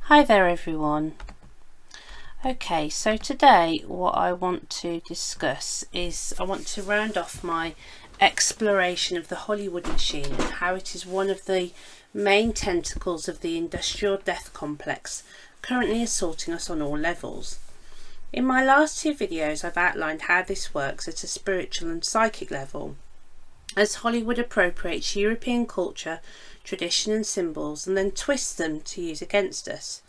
Hi there everyone. Okay, so today what I want to discuss is I want to round off my exploration of the Hollywood machine and how it is one of the main tentacles of the industrial death complex currently assaulting us on all levels. In my last two videos I've outlined how this works at a spiritual and psychic level, as Hollywood appropriates European culture, tradition and symbols and then twists them to use against us.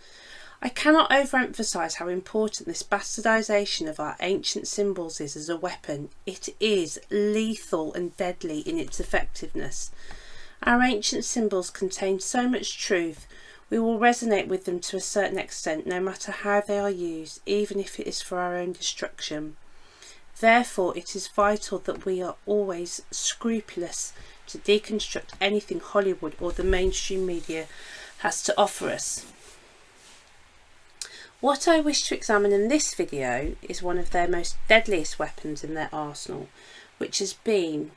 I cannot overemphasise how important this bastardisation of our ancient symbols is as a weapon. It is lethal and deadly in its effectiveness. Our ancient symbols contain so much truth, we will resonate with them to a certain extent no matter how they are used, even if it is for our own destruction. Therefore, it is vital that we are always scrupulous to deconstruct anything Hollywood or the mainstream media has to offer us. What I wish to examine in this video is one of their most deadliest weapons in their arsenal, which has been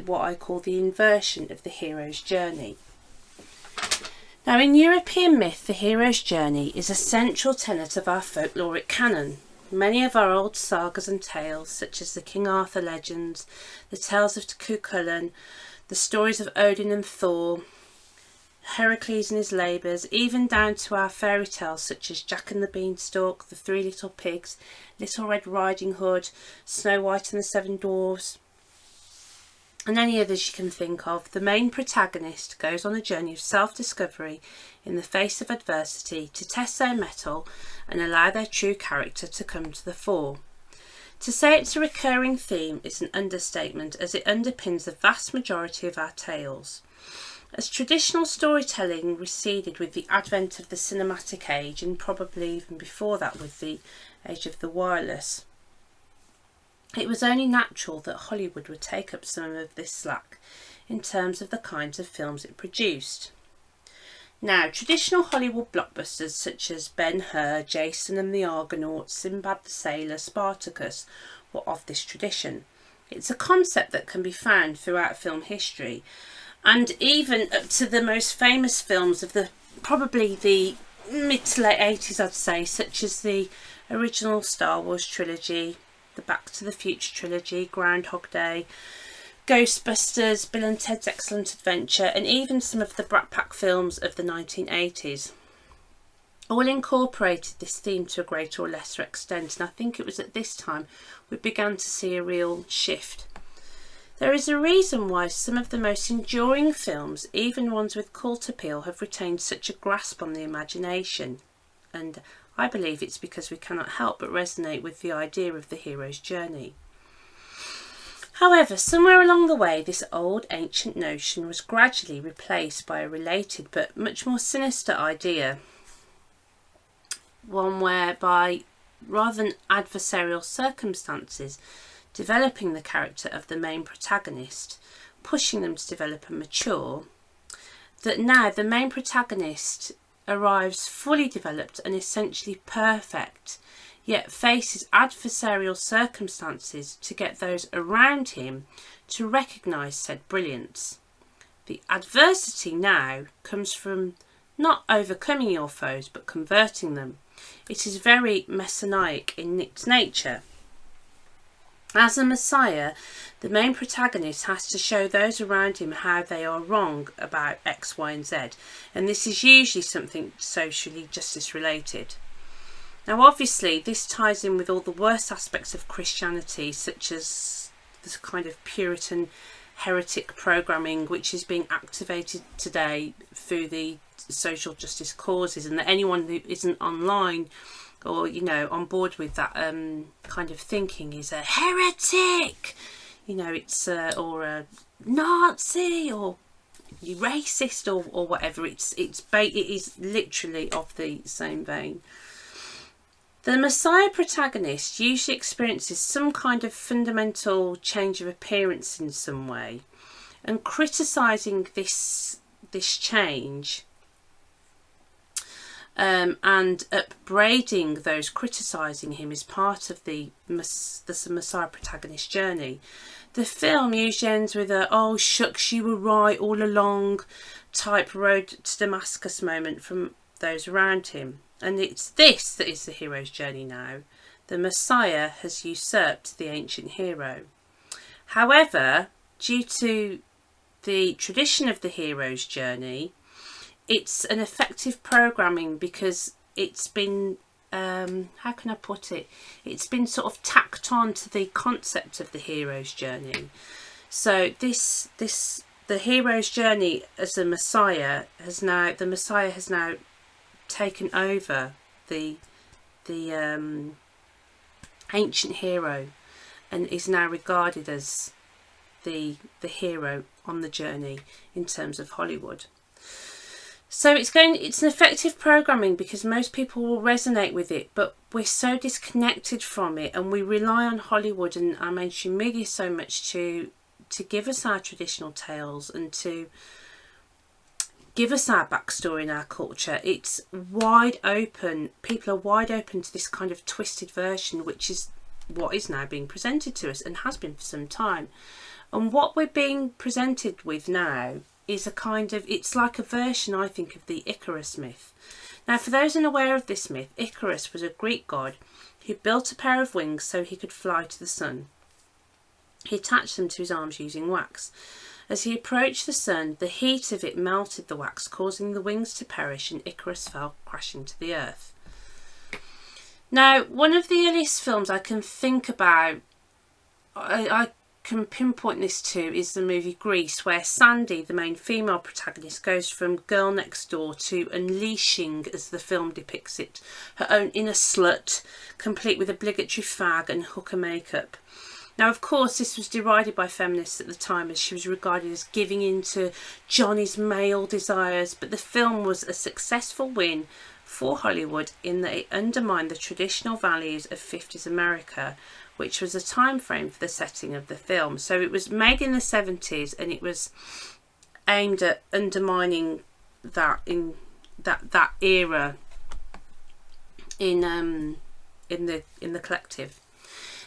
what I call the inversion of the hero's journey. Now, in European myth, the hero's journey is a central tenet of our folkloric canon. Many of our old sagas and tales, such as the King Arthur legends, the tales of Cuchulainn, the stories of Odin and Thor, Heracles and his labours, even down to our fairy tales such as Jack and the Beanstalk, the Three Little Pigs, Little Red Riding Hood, Snow White and the Seven Dwarfs, and any others you can think of, the main protagonist goes on a journey of self-discovery in the face of adversity to test their mettle and allow their true character to come to the fore. To say it's a recurring theme is an understatement, as it underpins the vast majority of our tales. As traditional storytelling receded with the advent of the cinematic age, and probably even before that with the age of the wireless, it was only natural that Hollywood would take up some of this slack in terms of the kinds of films it produced. Now, traditional Hollywood blockbusters such as Ben-Hur, Jason and the Argonauts, Sinbad the Sailor, Spartacus were of this tradition. It's a concept that can be found throughout film history, and even up to the most famous films of probably the mid to late 80s, I'd say, such as the original Star Wars trilogy, the Back to the Future trilogy, Groundhog Day, Ghostbusters, Bill and Ted's Excellent Adventure, and even some of the Brat Pack films of the 1980s. All incorporated this theme to a greater or lesser extent, and I think it was at this time we began to see a real shift. There is a reason why some of the most enduring films, even ones with cult appeal, have retained such a grasp on the imagination, and I believe it's because we cannot help but resonate with the idea of the hero's journey. However, somewhere along the way, this old ancient notion was gradually replaced by a related but much more sinister idea, one whereby, rather than adversarial circumstances developing the character of the main protagonist, pushing them to develop and mature, that now the main protagonist arrives fully developed and essentially perfect, yet faces adversarial circumstances to get those around him to recognise said brilliance. The adversity now comes from not overcoming your foes but converting them. It is very Messianic in its nature. As a Messiah, the main protagonist has to show those around him how they are wrong about X, Y and Z, and this is usually something socially justice related. Now obviously this ties in with all the worst aspects of Christianity, such as this kind of Puritan heretic programming which is being activated today through the social justice causes, and that anyone who isn't online or on board with that kind of thinking is a heretic, it's or a Nazi or racist or whatever. It is literally of the same vein. The Messiah protagonist usually experiences some kind of fundamental change of appearance in some way, and criticising this change and upbraiding those criticising him is part of the Messiah protagonist journey. The film usually ends with a "oh shucks, you were right all along" type road to Damascus moment from those around him. And it's this that is the hero's journey now. The Messiah has usurped the ancient hero. However, due to the tradition of the hero's journey, it's an effective programming because it's been, how can I put it? It's been sort of tacked on to the concept of the hero's journey. So the hero's journey as the Messiah has now taken over the ancient hero and is now regarded as the hero on the journey in terms of Hollywood. So it's an effective programming because most people will resonate with it, but we're so disconnected from it, and we rely on Hollywood and our mainstream media so much to give us our traditional tales and to give us our backstory in our culture. It's wide open. People are wide open to this kind of twisted version, which is what is now being presented to us and has been for some time. And what we're being presented with now is it's like a version, I think, of the Icarus myth. Now, for those unaware of this myth, Icarus was a Greek god who built a pair of wings so he could fly to the sun. He attached them to his arms using wax. As he approached the sun, the heat of it melted the wax, causing the wings to perish, and Icarus fell crashing to the earth. Now, one of the earliest films I can think about, I can pinpoint this to, is the movie Grease, where Sandy, the main female protagonist, goes from girl next door to unleashing, as the film depicts it, her own inner slut, complete with obligatory fag and hooker makeup. Now, of course, this was derided by feminists at the time as she was regarded as giving in to Johnny's male desires, but the film was a successful win for Hollywood in that it undermined the traditional values of 50s America, which was a time frame for the setting of the film. So it was made in the 70s, and it was aimed at undermining that in that era in the collective.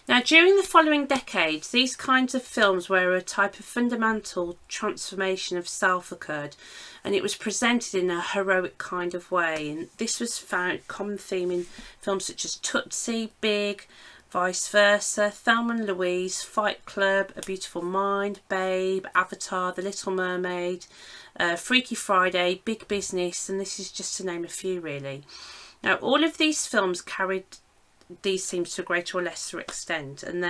Now, during the following decades, these kinds of films where a type of fundamental transformation of self occurred, and it was presented in a heroic kind of way. And this was found common theme in films such as Tootsie, Big, Vice Versa, Thelma and Louise, Fight Club, A Beautiful Mind, Babe, Avatar, The Little Mermaid, Freaky Friday, Big Business, and this is just to name a few, really. Now, all of these films carried these themes to a greater or lesser extent, and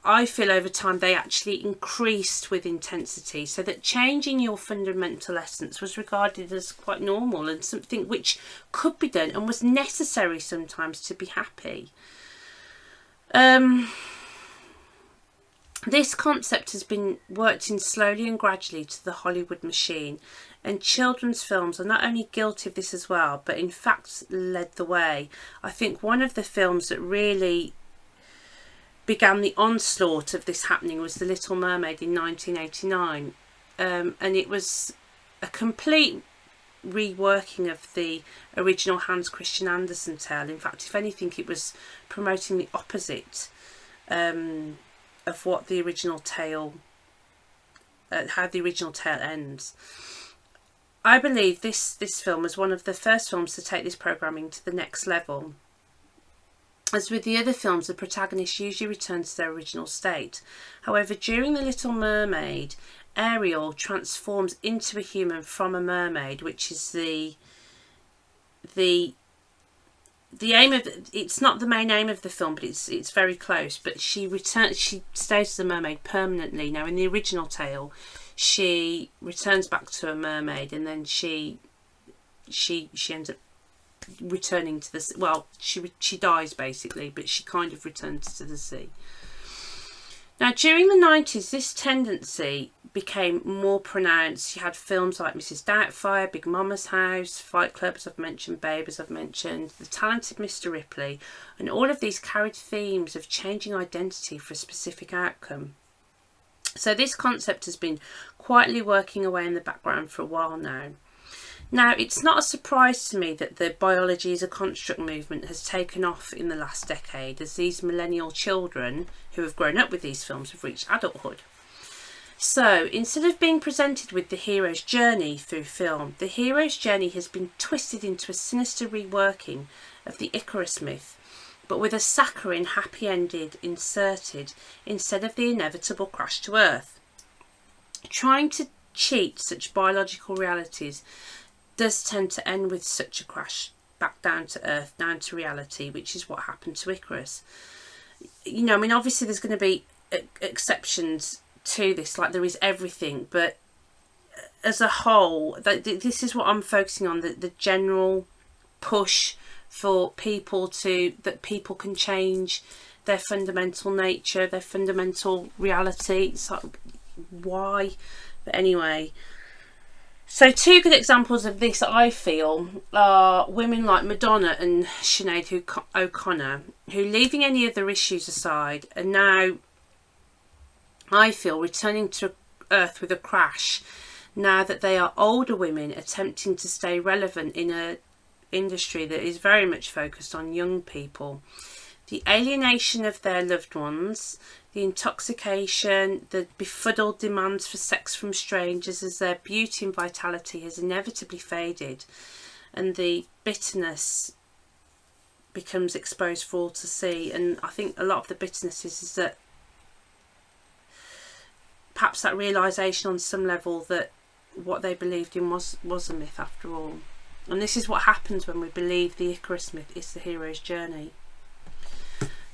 I feel over time they actually increased with intensity, so that changing your fundamental essence was regarded as quite normal and something which could be done and was necessary sometimes to be happy. This concept has been worked in slowly and gradually to the Hollywood machine, and children's films are not only guilty of this as well, but in fact led the way. I think one of the films that really began the onslaught of this happening was The Little Mermaid in 1989, and it was a complete reworking of the original Hans Christian Andersen tale. In fact, if anything, it was promoting the opposite of what the original tale, how the original tale ends. I believe this film was one of the first films to take this programming to the next level. As with the other films, the protagonist usually returns to their original state. However, during The Little Mermaid, Ariel transforms into a human from a mermaid, which is the aim of it's not the main aim of the film, but it's very close. But she stays as a mermaid permanently. Now, in the original tale, she returns back to a mermaid, and then she ends up returning to the, well, she dies basically, but she kind of returns to the sea. Now, during the 90s, this tendency became more pronounced. You had films like Mrs. Doubtfire, Big Mama's House, Fight Club, as I've mentioned, Babe, as I've mentioned, The Talented Mr. Ripley, and all of these carried themes of changing identity for a specific outcome. So this concept has been quietly working away in the background for a while now. Now, it's not a surprise to me that the biology as a construct movement has taken off in the last decade, as these millennial children who have grown up with these films have reached adulthood. So instead of being presented with the hero's journey through film, the hero's journey has been twisted into a sinister reworking of the Icarus myth, but with a saccharine happy ending inserted instead of the inevitable crash to Earth. Trying to cheat such biological realities does tend to end with such a crash back down to Earth, down to reality, which is what happened to Icarus. You know, I mean, obviously there's going to be exceptions to this, like there is everything, but as a whole, this is what I'm focusing on, the general push for people that people can change their fundamental nature, their fundamental reality. It's like, why? But anyway, so two good examples of this, I feel, are women like Madonna and Sinead O'Connor, who, leaving any other issues aside, are now, I feel, returning to Earth with a crash, now that they are older women attempting to stay relevant in an industry that is very much focused on young people. The alienation of their loved ones, the intoxication, the befuddled demands for sex from strangers as their beauty and vitality has inevitably faded, and the bitterness becomes exposed for all to see. And I think a lot of the bitterness is that perhaps that realisation on some level that what they believed in was a myth after all. And this is what happens when we believe the Icarus myth is the hero's journey.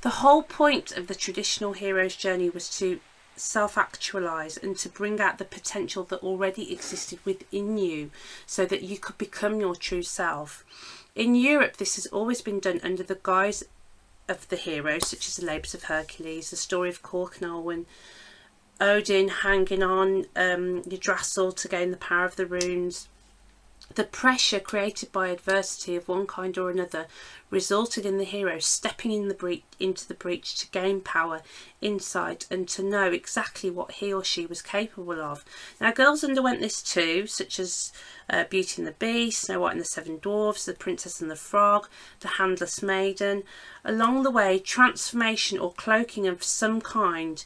The whole point of the traditional hero's journey was to self-actualise and to bring out the potential that already existed within you so that you could become your true self. In Europe, this has always been done under the guise of the heroes, such as the Labours of Hercules, the story of Cork and Olwen, Odin hanging on Yggdrasil to gain the power of the runes. The pressure created by adversity of one kind or another resulted in the hero stepping into the breach to gain power, insight, and to know exactly what he or she was capable of. Now, girls underwent this too, such as Beauty and the Beast, Snow White and the Seven Dwarfs, The Princess and the Frog, The Handless Maiden. Along the way, transformation or cloaking of some kind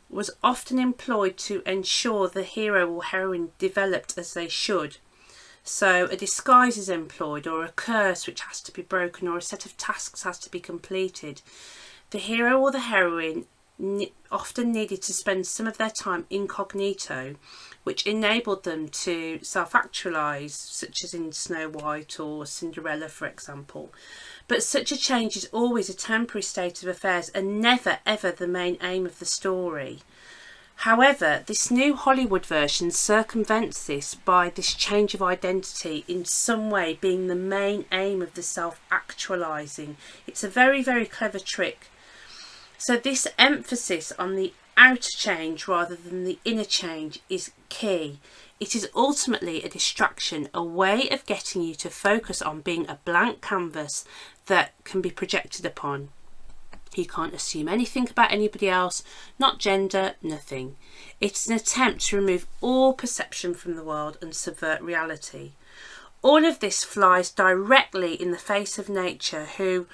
was often employed to ensure the hero or heroine developed as they should. So a disguise is employed, or a curse which has to be broken, or a set of tasks has to be completed. The hero or the heroine often needed to spend some of their time incognito, which enabled them to self-actualise, such as in Snow White or Cinderella, for example. But such a change is always a temporary state of affairs and never ever the main aim of the story. However, this new Hollywood version circumvents this by this change of identity in some way being the main aim of the self-actualising. It's a very, very clever trick. So this emphasis on the outer change rather than the inner change is key. It is ultimately a distraction, a way of getting you to focus on being a blank canvas that can be projected upon. You can't assume anything about anybody else, not gender, nothing. It's an attempt to remove all perception from the world and subvert reality. All of this flies directly in the face of nature, who,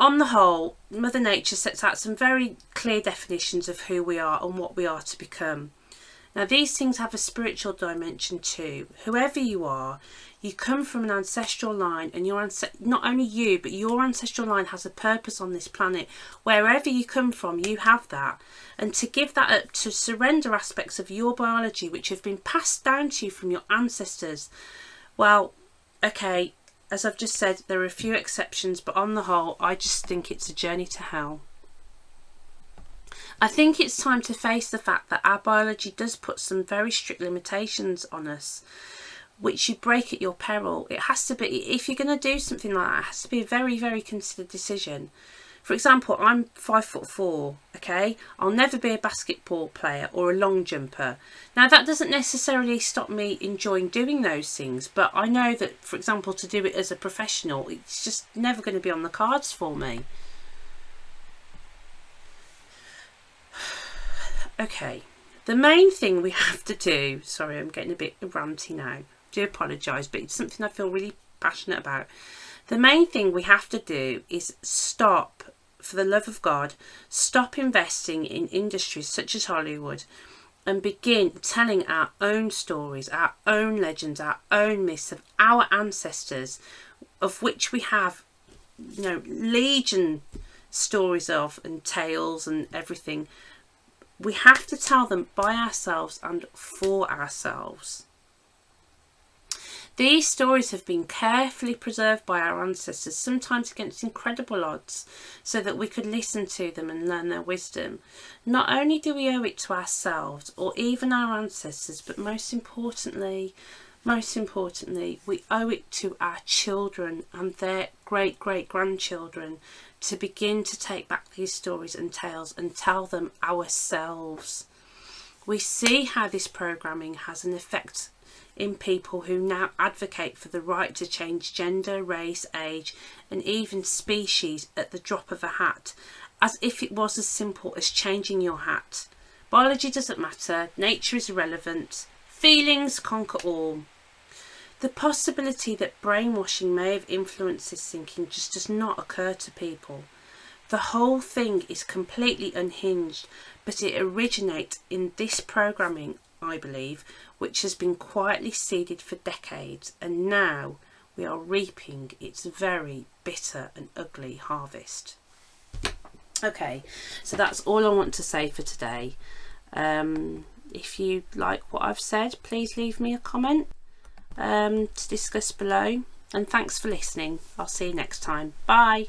on the whole, Mother Nature sets out some very clear definitions of who we are and what we are to become. Now, these things have a spiritual dimension too. Whoever you are, you come from an ancestral line, and not only you, but your ancestral line has a purpose on this planet. Wherever you come from, you have that. And to give that up, to surrender aspects of your biology which have been passed down to you from your ancestors, well, okay, as I've just said, there are a few exceptions, but on the whole, I just think it's a journey to hell. I think it's time to face the fact that our biology does put some very strict limitations on us, which you break at your peril. It has to be, if you're going to do something like that, it has to be a very, very considered decision. For example, I'm 5'4", okay? I'll never be a basketball player or a long jumper. Now, that doesn't necessarily stop me enjoying doing those things, but I know that, for example, to do it as a professional, it's just never going to be on the cards for me. Okay, the main thing we have to do, sorry, I'm getting a bit ranty now, I do apologise, but it's something I feel really passionate about. The main thing we have to do is stop, for the love of God, stop investing in industries such as Hollywood and begin telling our own stories, our own legends, our own myths of our ancestors, of which we have, legion stories of and tales and everything. We have to tell them by ourselves and for ourselves. These stories have been carefully preserved by our ancestors, sometimes against incredible odds, so that we could listen to them and learn their wisdom. Not only do we owe it to ourselves or even our ancestors, but most importantly, we owe it to our children and their great-great-grandchildren to begin to take back these stories and tales and tell them ourselves. We see how this programming has an effect in people who now advocate for the right to change gender, race, age and even species at the drop of a hat, as if it was as simple as changing your hat. Biology doesn't matter, nature is irrelevant, feelings conquer all. The possibility that brainwashing may have influenced this thinking just does not occur to people. The whole thing is completely unhinged, but it originates in this programming, I believe, which has been quietly seeded for decades, and now we are reaping its very bitter and ugly harvest. Okay, so that's all I want to say for today. If you like what I've said, please leave me a comment to discuss below, and thanks for listening. I'll see you next time. Bye.